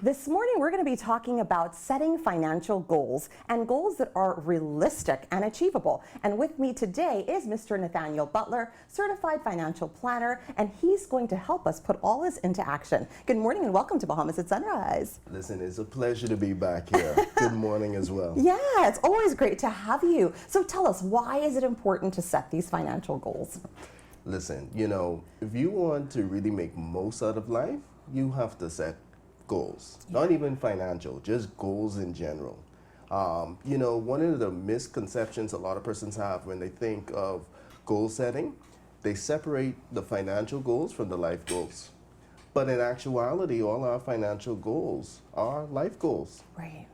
This morning, we're going to be talking about setting financial goals and goals that are realistic and achievable. And with me today is Mr. Nathaniel Butler, certified financial planner, and he's going to help us put all this into action. Good morning and welcome to Bahamas at Sunrise. Listen, it's a pleasure to be back here. Good morning as well. Yeah, it's always great to have you. So tell us, why is it important to set these financial goals? Listen, if you want to really make most out of life, you have to set goals. Yeah. Not even financial, just goals in general. One of the misconceptions a lot of persons have when they think of goal setting, they separate the financial goals from the life goals. But in actuality, all our financial goals are life goals. Right.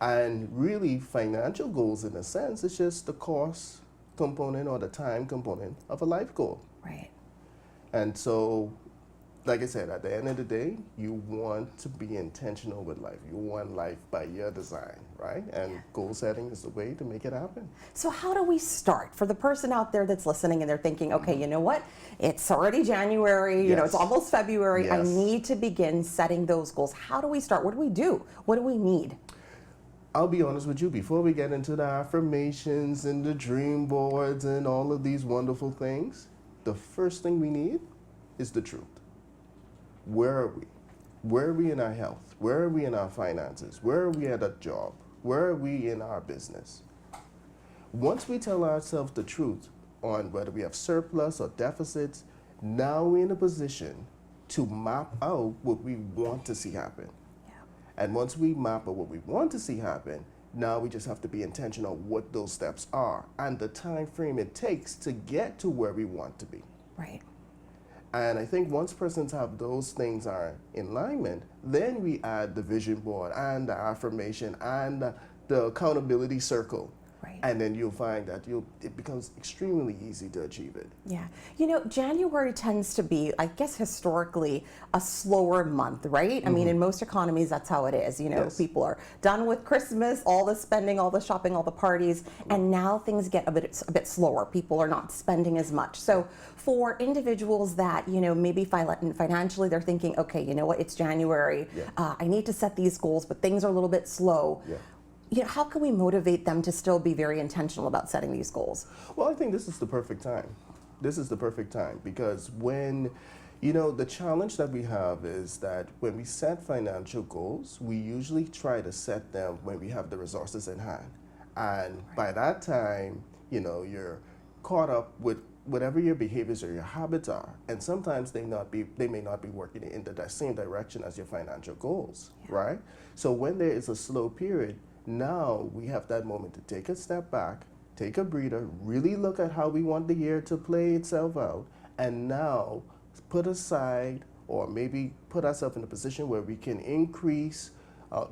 And really, financial goals, in a sense, is just the cost component or the time component of a life goal. Right. And so, like I said, at the end of the day, you want to be intentional with life. You want life by your design, right? And goal setting is the way to make it happen. So how do we start? For the person out there that's listening and they're thinking, okay, you know what? It's already January, Yes. it's almost February. Yes. I need to begin setting those goals. How do we start? What do we do? What do we need? I'll be honest with you, before we get into the affirmations and the dream boards and all of these wonderful things, the first thing we need is the truth. Where are we? Where are we in our health? Where are we in our finances? Where are we at a job? Where are we in our business? Once we tell ourselves the truth on whether we have surplus or deficits, now we're in a position to map out what we want to see happen. And once we map out what we want to see happen, now we just have to be intentional what those steps are and the time frame it takes to get to where we want to be. Right. And I think once persons have those things are in alignment, then we add the vision board and the affirmation and the accountability circle. Right. And then you'll find that it becomes extremely easy to achieve it. Yeah. January tends to be, I guess, historically a slower month, right? I mean, in most economies, that's how it is. Yes. People are done with Christmas, all the spending, all the shopping, all the parties, and now things get a bit slower. People are not spending as much. So for individuals that, maybe financially they're thinking, okay, you know what, it's January. Yeah. I need to set these goals, but things are a little bit slow. Yeah. How can we motivate them to still be very intentional about setting these goals? Well, I think this is the perfect time. This is the perfect time because when, the challenge that we have is that when we set financial goals, we usually try to set them when we have the resources in hand. And by that time, you're caught up with whatever your behaviors or your habits are. And sometimes they may not be working in the same direction as your financial goals, right? So when there is a slow period, now we have that moment to take a step back, take a breather, really look at how we want the year to play itself out, and now put aside or maybe put ourselves in a position where we can increase,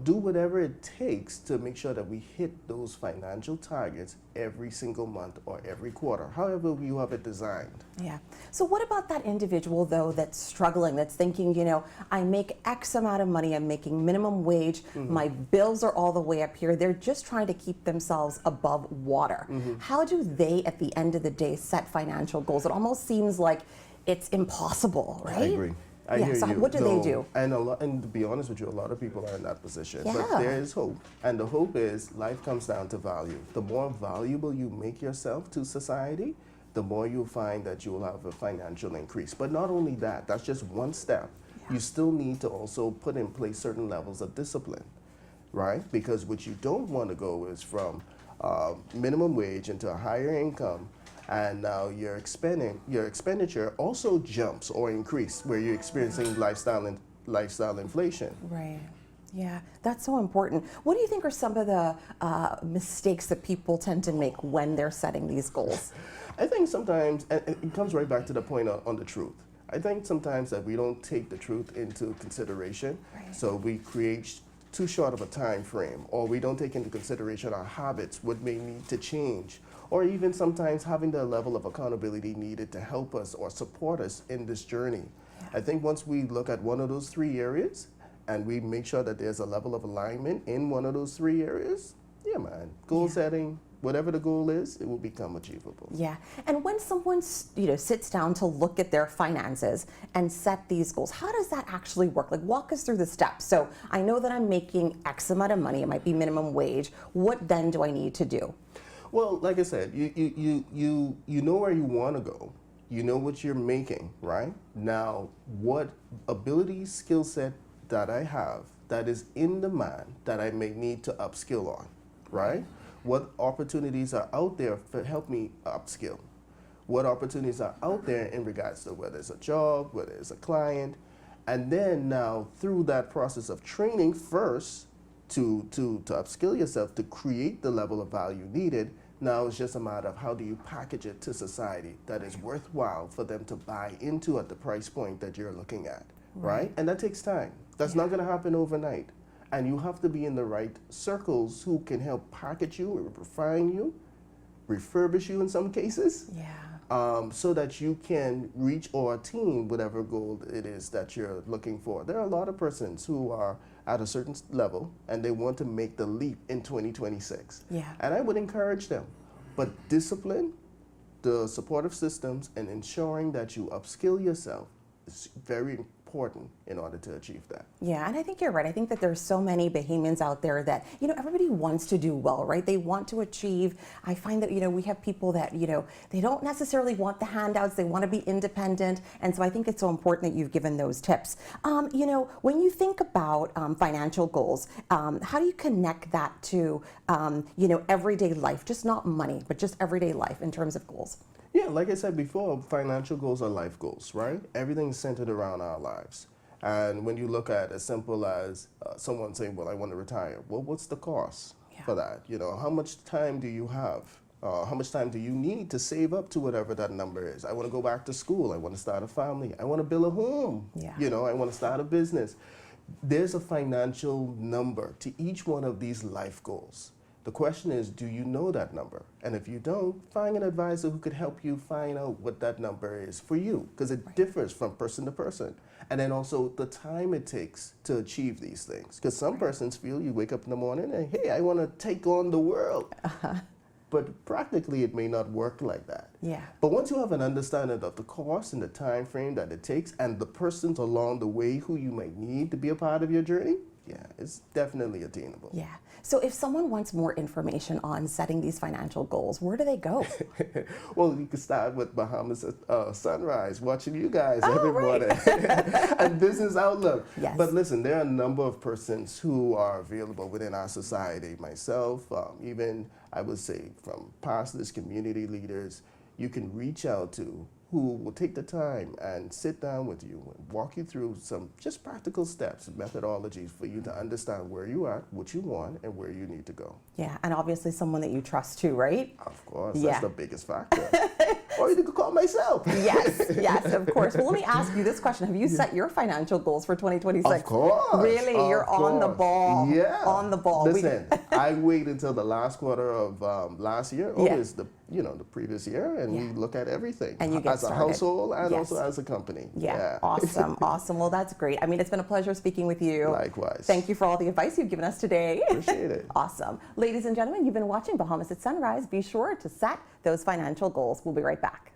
do whatever it takes to make sure that we hit those financial targets every single month or every quarter, however you have it designed. Yeah. So what about that individual, though, that's struggling, that's thinking, I make X amount of money, I'm making minimum wage, my bills are all the way up here, they're just trying to keep themselves above water. How do they, at the end of the day, set financial goals? It almost seems like it's impossible, right? I agree. I hear so you. what do they do? And to be honest with you, a lot of people are in that position. Yeah. But there is hope. And the hope is life comes down to value. The more valuable you make yourself to society, the more you'll find that you will have a financial increase. But not only that, that's just one step. Yeah. You still need to also put in place certain levels of discipline, right? Because what you don't want to go is from minimum wage into a higher income, and now your expenditure also jumps or increase where you're experiencing lifestyle inflation. Right. Yeah, that's so important. What do you think are some of the mistakes that people tend to make when they're setting these goals? I think sometimes, and it comes right back to the point on the truth. I think sometimes that we don't take the truth into consideration. Right. So we create too short of a time frame, or we don't take into consideration our habits, what may need to change, or even sometimes having the level of accountability needed to help us or support us in this journey. Yeah. I think once we look at one of those three areas and we make sure that there's a level of alignment in one of those three areas, yeah, man, goal setting, whatever the goal is, it will become achievable. Yeah, and when someone sits down to look at their finances and set these goals, how does that actually work? Like, walk us through the steps. So I know that I'm making X amount of money. It might be minimum wage. What then do I need to do? Well, like I said, you know where you want to go. You know what you're making, right? Now, what ability, skill set that I have that is in demand that I may need to upskill on, right? What opportunities are out there to help me upskill? What opportunities are out there in regards to whether it's a job, whether it's a client, and then now through that process of training first to upskill yourself to create the level of value needed. Now it's just a matter of how do you package it to society that is worthwhile for them to buy into at the price point that you're looking at, right? And that takes time. That's not going to happen overnight. And you have to be in the right circles who can help package you, refine you, refurbish you in some cases, so that you can reach or attain whatever goal it is that you're looking for. There are a lot of persons who are at a certain level and they want to make the leap in 2026. And I would encourage them. But discipline, the supportive systems, and ensuring that you upskill yourself is very important in order to achieve that. Yeah, and I think you're right. I think that there's so many Bahamians out there that, everybody wants to do well, right? They want to achieve. I find that, we have people that, they don't necessarily want the handouts. They want to be independent. And so I think it's so important that you've given those tips. When you think about financial goals, how do you connect that to, everyday life? Just not money, but just everyday life in terms of goals. Yeah, like I said before, financial goals are life goals, right? Everything's centered around our lives. And when you look at as simple as someone saying, well, I want to retire, well, what's the cost for that? How much time do you have? How much time do you need to save up to whatever that number is? I want to go back to school. I want to start a family. I want to build a home. I want to start a business. There's a financial number to each one of these life goals. The question is, do you know that number? And if you don't, find an advisor who could help you find out what that number is for you, because it differs from person to person. And then also the time it takes to achieve these things. Because some persons feel you wake up in the morning and, hey, I want to take on the world. But practically it may not work like that. But once you have an understanding of the cost and the time frame that it takes and the persons along the way who you might need to be a part of your journey, it's definitely attainable. So if someone wants more information on setting these financial goals, where do they go? Well, you can start with Bahamas Sunrise, watching you guys every morning, and Business Outlook. But listen, there are a number of persons who are available within our society. Myself, even I would say from pastors, community leaders, you can reach out to who will take the time and sit down with you and walk you through some just practical steps, methodologies for you to understand where you are, what you want, and where you need to go. And obviously someone that you trust too, right? Of course, that's the biggest factor. Or you could call myself. Yes, of course. Well, let me ask you this question. Have you set your financial goals for 2026? Of course. Really? You're on the ball. On the ball. Listen, I waited until the last quarter of last year, always the previous year, and we look at everything. And you get as a household and also as a company. Awesome. Well, that's great. I mean, it's been a pleasure speaking with you. Likewise. Thank you for all the advice you've given us today. Appreciate it. Awesome. Ladies and gentlemen, you've been watching Bahamas at Sunrise. Be sure to set those financial goals. We'll be right back.